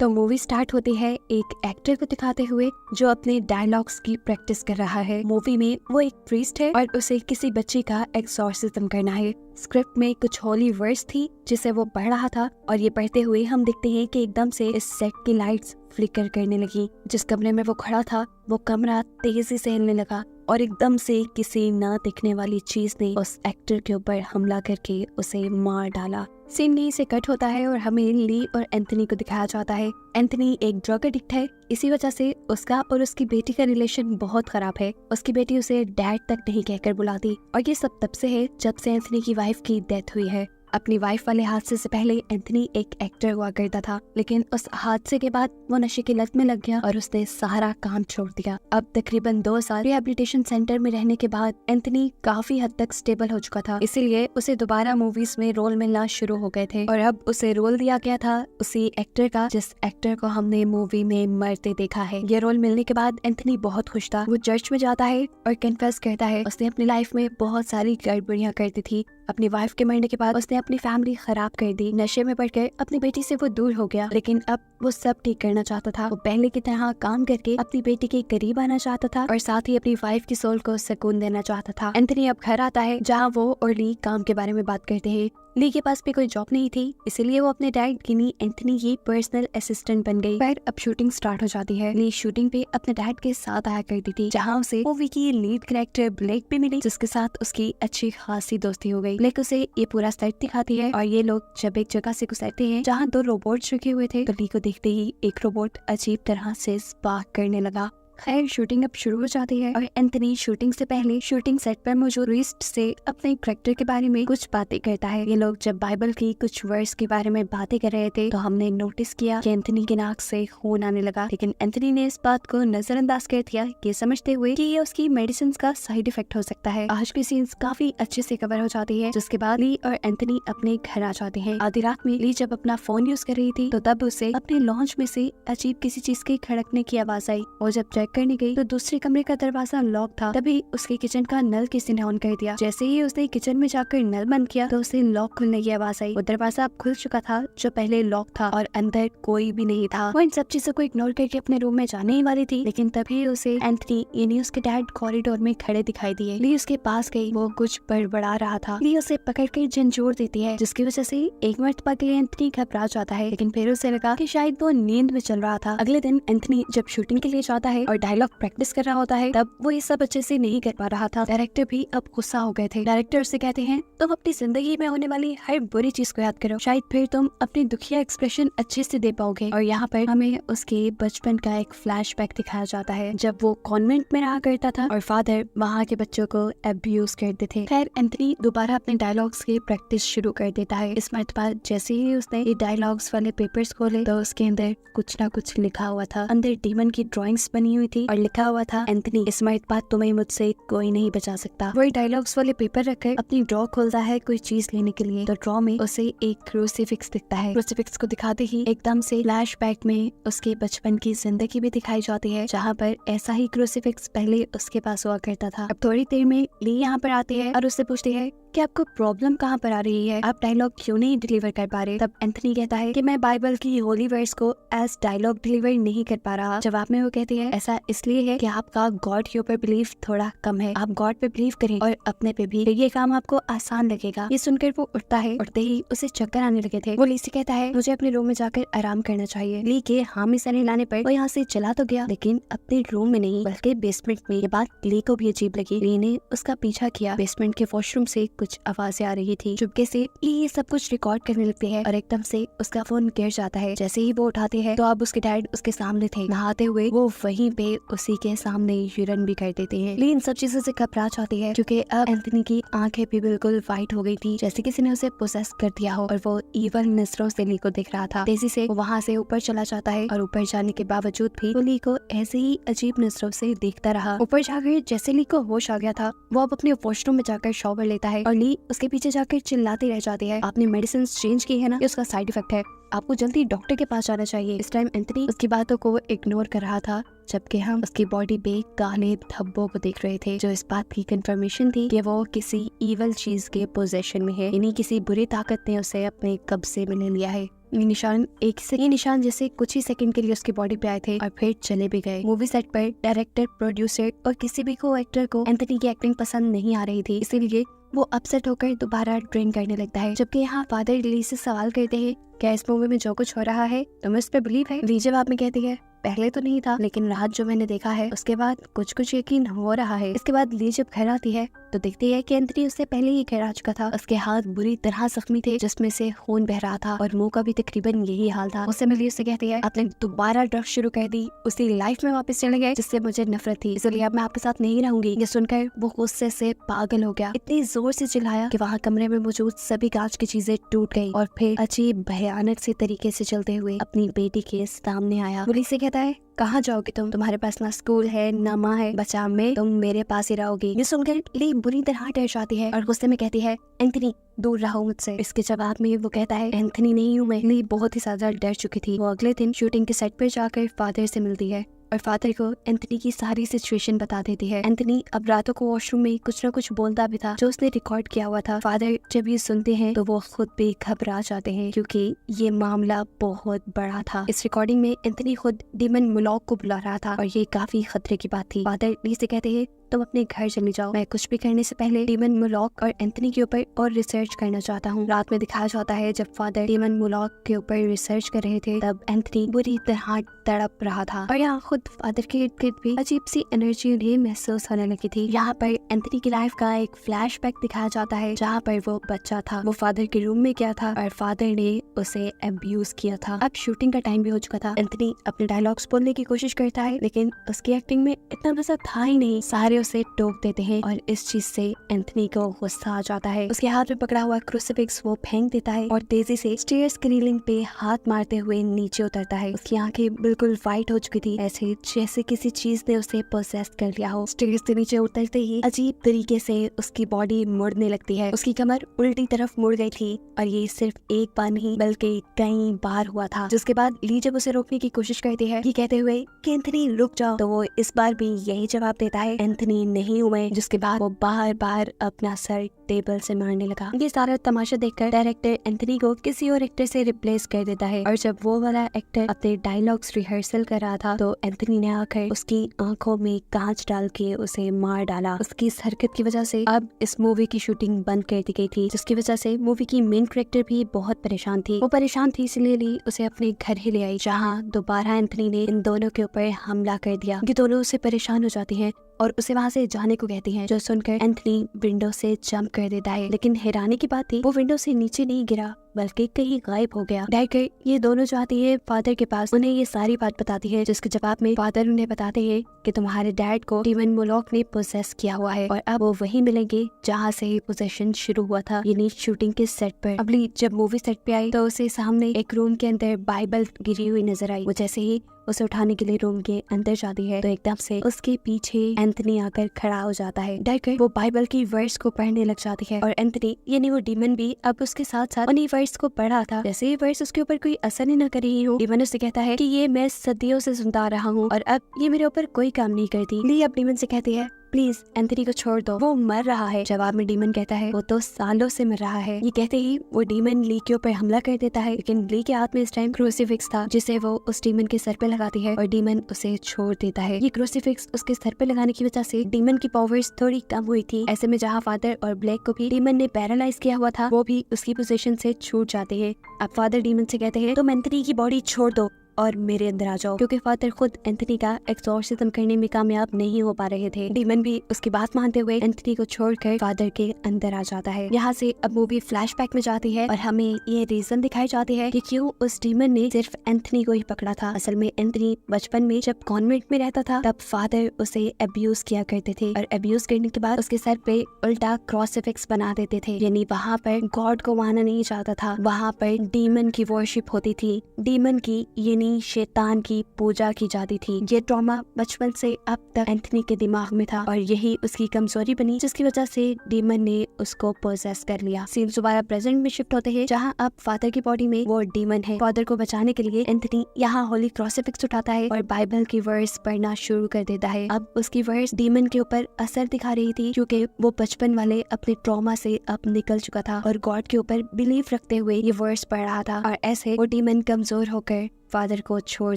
तो movie start होती है एक एक्टर को दिखाते हुए जो अपने डायलॉग्स की प्रैक्टिस कर रहा है। मूवी में वो एक प्रीस्ट है और उसे किसी बच्ची का एक्सॉर्सिज्म करना है। स्क्रिप्ट में कुछ होली वर्ड्स थी जिसे वो पढ़ रहा था और ये पढ़ते हुए हम देखते हैं कि एकदम से इस सेट की लाइट्स फ्लिकर करने लगी। जिस कमरे में वो खड़ा था वो कमरा तेजी से हिलने लगा और एकदम से किसी ना दिखने वाली चीज ने उस एक्टर के ऊपर हमला करके उसे मार डाला। सीन यहीं से कट होता है और हमें ली और एंथनी को दिखाया जाता है। एंथनी एक ड्रग एडिक्ट है, इसी वजह से उसका और उसकी बेटी का रिलेशन बहुत खराब है। उसकी बेटी उसे डैड तक नहीं कहकर बुलाती और ये सब तब से है जब से एंथनी की वाइफ की डेथ हुई है। अपनी वाइफ वाले हादसे से पहले एंथनी एक एक्टर हुआ करता था, लेकिन उस हादसे के बाद वो नशे की लत में लग गया और उसने सारा काम छोड़ दिया। अब तकरीबन 2 साल रिहैबिलिटेशन सेंटर में रहने के बाद एंथनी काफी हद तक स्टेबल हो चुका था, इसीलिए उसे दोबारा मूवीज में रोल मिलना शुरू हो गए थे और अब उसे रोल दिया गया था उसी एक्टर का जिस एक्टर को हमने मूवी में मरते देखा है। ये रोल मिलने के बाद एंथनी बहुत खुश था। वो चर्च में जाता है और कन्फेस करता है उसने अपनी लाइफ में बहुत सारी गड़बड़ियां करती थी। अपनी वाइफ के मरने के बाद उसने अपनी फैमिली खराब कर दी, नशे में पड़कर अपनी बेटी से वो दूर हो गया, लेकिन अब वो सब ठीक करना चाहता था। वो पहले की तरह काम करके अपनी बेटी के करीब आना चाहता था और साथ ही अपनी वाइफ की सोल को सुकून देना चाहता था। एंथनी अब घर आता है जहाँ वो और ली काम के बारे में बात करते हैं। ली के पास भी कोई जॉब नहीं थी, इसीलिए वो अपने डैड गिनी एंथनी की पर्सनल असिस्टेंट बन गई। फिर अब शूटिंग स्टार्ट हो जाती है। ली शूटिंग पे अपने डैड के साथ आया करती थी, जहाँ उसे मूवी की लीड कैरेक्टर ब्लेक भी मिली, जिसके साथ उसकी अच्छी खासी दोस्ती हो गई। ब्लेक उसे ये पूरा सेट दिखाती है और ये लोग जब एक जगह से गुजरते हैं जहाँ 2 रोबोट्स रखे हुए थे तो ली को देखते ही एक रोबोट अजीब तरह से स्पार्क करने लगा। खैर शूटिंग अब शुरू हो जाती है और एंथनी शूटिंग से पहले शूटिंग सेट पर मौजूद टूरिस्ट से अपने कैरेक्टर के बारे में कुछ बातें करता है। ये लोग जब बाइबल की कुछ वर्स के बारे में बातें कर रहे थे तो हमने नोटिस किया कि एंथनी की नाक से खून आने लगा, लेकिन एंथनी ने इस बात को नजरअंदाज कर दिया, ये समझते हुए कि ये उसकी मेडिसिन का साइड इफेक्ट हो सकता है। आज की सीन्स काफी अच्छे से कवर हो जाती है, जिसके बाद ली और एंथनी अपने घर आ जाते हैं। आधी रात में ली जब अपना फोन यूज कर रही थी तो तब उसे अपने लॉन्च में से अजीब किसी चीज के खड़कने की आवाज आई और जब चेक करने गई तो दूसरे कमरे का दरवाजा लॉक था। तभी उसके किचन का नल किसी ने ऑन कर दिया। जैसे ही उसने किचन में जाकर नल बंद किया तो उसे लॉक खुलने की आवाज आई। वो दरवाजा अब खुल चुका था जो पहले लॉक था और अंदर कोई भी नहीं था। वो इन सब चीजों को इग्नोर करके अपने रूम में जाने ही वाली थी, लेकिन तभी उसे एंथनी यानी उसके डैड कॉरिडोर में खड़े दिखाई दिए। ली उसके पास गई, वो कुछ बड़बड़ा रहा था। ली उसे पकड़ कर झंझोड़ देती है, जिसकी वजह से एक मर्तबा के लिए एंथनी घबरा जाता है, लेकिन फिर उसे लगा कि शायद वो नींद में चल रहा था। अगले दिन एंथनी जब शूटिंग के लिए जाता है और डायलॉग प्रैक्टिस कर रहा होता है तब वो ये सब अच्छे से नहीं कर पा रहा था। डायरेक्टर भी अब गुस्सा हो गए थे। डायरेक्टर से कहते हैं तुम अपनी जिंदगी में होने वाली हर बुरी चीज को याद करो, शायद फिर तुम अपनी दुखिया एक्सप्रेशन अच्छे से दे पाओगे। और यहाँ पर हमें उसके बचपन का एक फ्लैशबैक दिखाया जाता है जब वो कॉन्वेंट में रहा करता था और फादर वहाँ के बच्चों को अब्यूज करते थे। खैर एंथनी दोबारा अपने डायलॉग्स की प्रैक्टिस शुरू कर देता है। इस मरतबा जैसे ही उसने ये डायलॉग्स वाले पेपर्स खोले तो उसके अंदर कुछ ना कुछ लिखा हुआ था। अंदर डीमन की ड्रॉइंग्स बनी हुई थी और लिखा हुआ था एंथनी इस मरतबा तुम्हें मुझसे कोई नहीं बचा सकता। वही डायलॉग्स वाले पेपर रखकर अपनी ड्रॉ खोलता है कोई चीज लेने के लिए, तो ड्रॉ में उसे एक क्रूसीफिक्स दिखता है। क्रूसीफिक्स को दिखाते ही एकदम से फ्लैशबैक में उसके बचपन की जिंदगी भी दिखाई जाती है, जहाँ पर ऐसा ही क्रूसीफिक्स पहले उसके पास हुआ करता था। अब थोड़ी देर में ली यहाँ पर आती है और उससे पूछती है कि आपको प्रॉब्लम कहाँ पर आ रही है, आप डायलॉग क्यों नहीं डिलीवर कर पा रहे। तब एंथनी कहता है कि मैं बाइबल की होली वर्ड्स को एज डायलॉग डिलीवर नहीं कर पा रहा। जवाब में वो कहती है ऐसा इसलिए है कि आपका गॉड के ऊपर बिलीव थोड़ा कम है, आप गॉड पे बिलीव करें और अपने पे भी, ये काम आपको आसान लगेगा। ये सुनकर वो उठता है, उठते ही उसे चक्कर आने लगे थे। वो ली से कहता है मुझे अपने रूम में जाकर आराम करना चाहिए। ली के हामी सर हिलाने पर वो यहाँ से चला तो गया, लेकिन अपने रूम में नहीं बल्कि बेसमेंट में। ये बात ली को भी अजीब लगी। ली ने उसका पीछा किया। बेसमेंट के वॉशरूम से कुछ आवाजें आ रही थी। चुपके से ली ये सब कुछ रिकॉर्ड करने लगती है और एकदम से उसका फोन गिर जाता है। जैसे ही वो उठाते हैं तो अब उसके डैड उसके सामने थे, नहाते हुए। वो वहीं पे उसी के सामने यूरिन भी कर देते हैं। ली इन सब चीजों से घबरा जाती है क्योंकि अब एंथनी की आंखें भी बिल्कुल वाइट हो गई थी, जैसे किसी ने उसे पोसेस कर दिया हो और वो इवल नजरों से ली को देख रहा था। तेजी से वो वहाँ से ऊपर चला जाता है और ऊपर जाने के बावजूद भी वो ली को ऐसे ही अजीब नजरों से देखता रहा। ऊपर जाकर जैसे ली को होश आ गया था वो अब अपने वॉशरूम में जाकर शॉवर लेता है और ली उसके पीछे जाकर चिल्लाती रह जाती है आपने मेडिसिन चेंज की है ना, ये उसका साइड इफेक्ट है, आपको जल्दी डॉक्टर के पास जाना चाहिए। इस टाइम एंथनी उसकी बातों को इग्नोर कर रहा था, जबकि हम उसकी बॉडी पे काले धब्बों को देख रहे थे, जो इस बात की कंफर्मेशन थी कि वो किसी इवल चीज के पोजेशन में है, यानी किसी बुरी ताकत ने उसे अपने कब्जे में ले लिया है। ये निशान जैसे कुछ ही सेकंड के लिए उसकी बॉडी पे आए थे और फिर चले भी गए। मूवी सेट पर डायरेक्टर, प्रोड्यूसर और किसी भी को एक्टर को एंथनी की एक्टिंग पसंद नहीं आ रही थी, इसीलिए वो अपसेट होकर दोबारा ड्रिंक करने लगता है। जबकि यहाँ फादर ली से सवाल करते हैं, क्या इस मूवी में जो कुछ हो रहा है तुम्हें उस पर बिलीव है? ली जवाब में कहती है, पहले तो नहीं था, लेकिन रात जो मैंने देखा है उसके बाद कुछ कुछ यकीन हो रहा है। इसके बाद ली जब घर आती है तो देखती है कि एंथनी उससे पहले ही घर आ चुका था। उसके हाथ बुरी तरह जख्मी थे, जिसमें से खून बह रहा था और मुंह का भी तकरीबन यही हाल था। उससे मिली उससे कहती है, आपने दोबारा ड्रग्स शुरू कर दी, उसी लाइफ में वापस चले गए जिससे मुझे नफरत थी, इसलिए अब मैं आपके साथ नहीं रहूंगी। ये सुनकर वो गुस्से से पागल हो गया, इतनी जोर से चिल्लाया कि वहाँ कमरे में मौजूद सभी कांच की चीजें टूट गई और फिर अजीब भयानक से तरीके से चलते हुए अपनी बेटी के सामने आया। पुलिस से कहता है, कहाँ जाओगे तुम? तुम्हारे पास ना स्कूल है ना माँ है, बचाव में तुम मेरे पास ही रहोगी। ये सुनकर ली बुरी तरह डर जाती है और गुस्से में कहती है, एंथनी दूर रहो मुझसे। इसके जवाब में वो कहता है, एंथनी नहीं हूँ मैं। ली बहुत ही ज्यादा डर चुकी थी। वो अगले दिन शूटिंग के सेट पर जाकर फादर से मिलती है और फादर को एंथनी की सारी सिचुएशन बता देती है। एंथनी अब रातों को वॉशरूम में कुछ न कुछ बोलता भी था जो उसने रिकॉर्ड किया हुआ था। फादर जब ये सुनते हैं तो वो खुद भी घबरा जाते हैं, क्योंकि ये मामला बहुत बड़ा था। इस रिकॉर्डिंग में एंथनी खुद डीमन मुलॉक को बुला रहा था और ये काफी खतरे की बात थी। फादर ली से कहते हैं, तुम अपने घर चली जाओ, मैं कुछ भी करने से पहले डीमन मुलॉक और एंथनी के ऊपर और रिसर्च करना चाहता हूँ। रात में दिखाया जाता है जब फादर डीमन मुलॉक के ऊपर रिसर्च कर रहे थे, तब एंथनी बुरी तरह तड़प रहा था और यहाँ खुद फादर के इर्द गिर्द भी अजीब सी एनर्जी उन्हें महसूस होने लगी थी। यहाँ पर एंथनी की लाइफ का एक फ्लैशबैक दिखाया जाता है जहाँ पर वो बच्चा था, वो फादर के रूम में गया था और फादर ने उसे अब्यूज किया था। अब शूटिंग का टाइम भी हो चुका था। एंथनी अपने डायलॉग्स बोलने की कोशिश करता है, लेकिन उसकी एक्टिंग में इतना मजा था ही नहीं। सारे उसे टोक देते हैं और इस चीज से एंथनी को गुस्सा आ जाता है। उसके हाथ में पकड़ा हुआ क्रूसिफिक्स वो फेंक देता है और तेजी से स्टेयर्स की रेलिंग पे हाथ मारते हुए नीचे उतरता है। उसकी आंखें बिल्कुल वाइट हो चुकी थी, ऐसे जैसे किसी चीज ने उसे पोसेस कर लिया हो। स्टेयर्स से नीचे उतरते ही अजीब तरीके से उसकी बॉडी मुड़ने लगती है। उसकी कमर उल्टी तरफ मुड़ गई थी और ये सिर्फ एक बार नहीं बल्कि कई बार हुआ था। जिसके बाद ली जब उसे रोकने की कोशिश करती है, ये कहते हुए कि एंथनी रुक जाओ, तो वो इस बार भी यही जवाब देता है, एंथनी नहीं हूँ मैं। जिसके बाद वो बार बार अपना सर टेबल से मारने लगा। ये सारा तमाशा देखकर डायरेक्टर एंथनी को किसी और एक्टर से रिप्लेस कर देता है और जब वो वाला एक्टर अपने डायलॉग्स रिहर्सल कर रहा था तो एंथनी ने आकर उसकी आंखों में कांच डाल के उसे मार डाला। उसकी इस हरकत की वजह से अब इस मूवी की शूटिंग बंद कर दी गई थी, जिसकी वजह से मूवी की मेन कैरेक्टर भी बहुत परेशान थी। वो परेशान थी इसलिए ली उसे अपने घर ही ले आई, जहाँ दोबारा एंथनी ने इन दोनों के ऊपर हमला कर दिया। ये दोनों उससे परेशान हो जाती हैं और उसे वहाँ से जाने को कहती हैं, जो सुनकर एंथनी विंडो से जंप कर देता है। लेकिन हैरानी की बात थी, वो विंडो से नीचे नहीं गिरा बल्कि कहीं गायब हो गया। डायरेक्टर ये दोनों जाती है फादर के पास, उन्हें ये सारी बात बताती है, जिसके जवाब में फादर उन्हें बताते हैं कि तुम्हारे डैड को डीमन मुलॉक ने पोसेस किया हुआ है और अब वो वहीं मिलेंगे जहाँ से पोसेशन शुरू हुआ था, यानी शूटिंग के सेट पर। अगली जब मूवी सेट पे आई तो उसे सामने एक रूम के अंदर बाइबल गिरी हुई नजर आई। वो जैसे ही उसे उठाने के लिए रूम के अंदर जाती है तो एकदम से उसके पीछे एंथनी आकर खड़ा हो जाता है। डायरेक्टर वो बाइबल की वर्ड्स को पढ़ने लग जाती है और एंथनी यानी वो डीमन भी अब उसके साथ साथ उन्हीं वर्ड्स को पढ़ा था। जैसे ही वर्ड्स उसके ऊपर कोई असर ही न कर रही हो, डीमन उससे कहता है कि ये मैं सदियों से सुनता आ रहा हूँ और अब ये मेरे ऊपर कोई काम नहीं करती। ली अब डीमन से कहती है, प्लीज एंथनी को छोड़ दो, वो मर रहा है। जवाब में डीमन कहता है, वो तो सालों से मर रहा है। ये कहते ही वो डीमन ली के ऊपर हमला कर देता है, लेकिन ली के हाथ में इस टाइम क्रूसीफिक्स था, जिसे वो उस डीमन के सर पे लगाती है और डीमन उसे छोड़ देता है। ये क्रूसीफिक्स उसके सर पे लगाने की वजह से डीमन की पावर्स थोड़ी कम हुई थी। ऐसे में जहाँ फादर और ब्लैक को भी डीमन ने पैरालाइज किया हुआ था, वो भी उसकी पोजीशन से छूट जाते हैं। अब फादर डीमन से कहते हैं, तुम एंथनी की बॉडी छोड़ दो और मेरे अंदर आ जाओ, क्योंकि फादर खुद एंथनी का एक्सॉर्सिज्म करने में कामयाब नहीं हो पा रहे थे। डीमन भी उसकी बात मानते हुए एंथनी को छोड़कर फादर के अंदर आ जाता है। यहाँ से अब मूवी फ्लैशबैक में जाती है और हमें ये रीजन दिखाई जाती है कि क्यों उस डीमन ने सिर्फ एंथनी को ही पकड़ा था। असल में एंथनी बचपन में जब कॉन्वेंट में रहता था तब फादर उसे अब्यूज किया करते थे और अब्यूज करने के बाद उसके सर पे उल्टा क्रॉसिफिक्स बना देते थे, यानी वहाँ पर गॉड को माना नहीं जाता था, वहाँ पर डीमन की वर्शिप होती थी। डीमन की यानी यानी शैतान की पूजा की जाती थी। ये ट्रॉमा बचपन से अब तक एंथनी के दिमाग में था और यही उसकी कमजोरी बनी, जिसकी वजह से डीमन ने उसको पोजेस कर लिया। सीन दोबारा प्रेजेंट में शिफ्ट होते हैं, जहाँ अब फादर की बॉडी में वो डीमन है। फादर को बचाने के लिए एंथनी यहाँ होली क्रूसिफिक्स उठाता है और बाइबल की वर्स पढ़ना शुरू कर देता है। अब उसकी वर्स डीमन के ऊपर असर दिखा रही थी, क्योंकि वो बचपन वाले अपने ट्रॉमा से अब निकल चुका था और गॉड के ऊपर बिलीव रखते हुए ये वर्स पढ़ रहा था, और ऐसे वो डीमन कमजोर होकर फादर को छोड़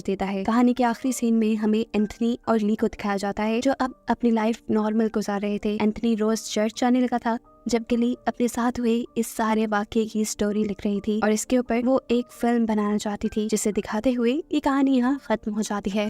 देता है। कहानी के आखिरी सीन में हमें एंथनी और ली को दिखाया जाता है, जो अब अपनी लाइफ नॉर्मल गुजार रहे थे। एंथनी रोज चर्च जाने लगा था, जबकि ली अपने साथ हुए इस सारे वाक्य की स्टोरी लिख रही थी और इसके ऊपर वो एक फिल्म बनाना चाहती थी, जिसे दिखाते हुए ये कहानी यहाँ खत्म हो जाती है।